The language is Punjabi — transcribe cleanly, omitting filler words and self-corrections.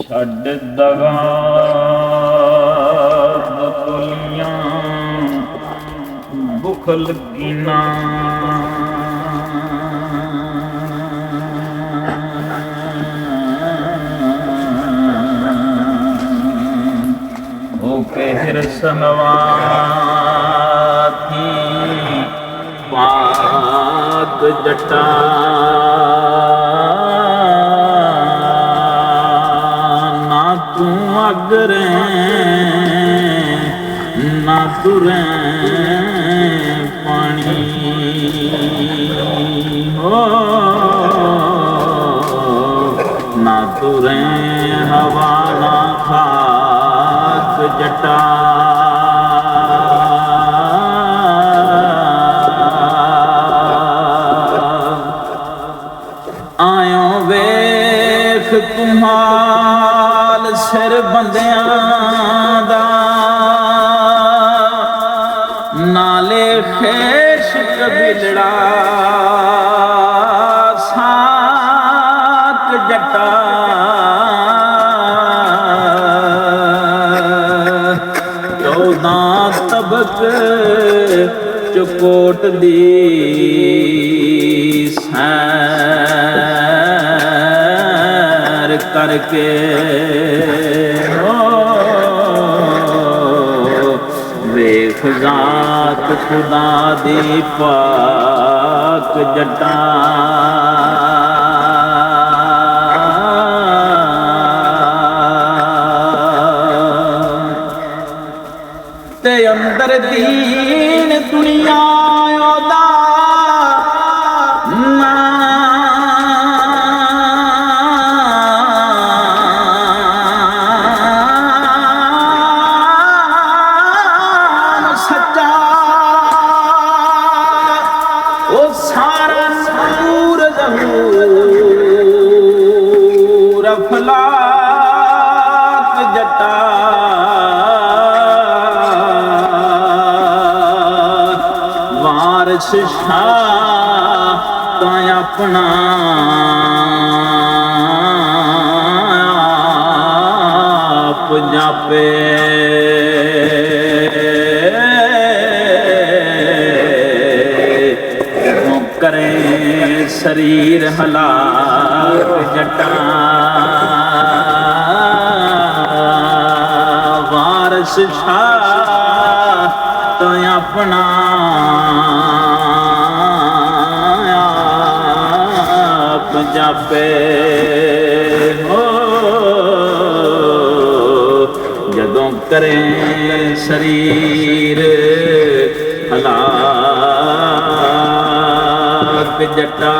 ਛੱਡ ਦਗਾ ਬਕੁਲੀਆਂ ਬੁਖਲ ਕੀਨਾ ਹੋ ਕਹਿਰ ਸਨਵਾਤੀ ਪਾਕ ਜਟਾ ਅਗਰੇ ਨਾ ਤੁਰੇ ਪਾਣੀ ਹੋ ਨਾ ਤੁਰੇ ਹਵਾ ਨਾ ਖਾਕ ਜਟਾ ਆਇਓ ਵੇਖ ਤੁਮਾਲ ਸਿਰ ਬੰਦਿਆਂ ਦਾ ਨਾਲੇ ਖੇਸ਼ ਕਬੀਲੜਾ ਸਾਕ ਜਟਾ ਚੌਦਾਂ ਤਬਕ ਚਕੋਟ ਦੀ ਸੈਰ ਕਰਕੇ ਵੇਖ ਜ਼ਾਤ ਖੁਦਾ ਦੀ ਪਾਕ ਜਟਾ ਤੇ ਅੰਦਰ ਦੀਨ ਦੁਨੀਆ ਉਹਦਾ ਫਲਾਕ ਜਟਾ ਵਾਰਿਸ ਸ਼ਾਹ ਤਾਂ ਆਪਣਾ ਆਪ ਜਾਪੇ ਕਰੇ ਸਰੀਰ ਹਲਾਕ ਜਟਾ ਵਾਰਿਸ ਸ਼ਾਹ ਤਾਂ ਆਪਣਾ ਆਪ ਜਾਪੇ ਹੋ ਜਦੋਂ ਕਰੇ ਸਰੀਰ ਹਲਾਕ ਜਟਾ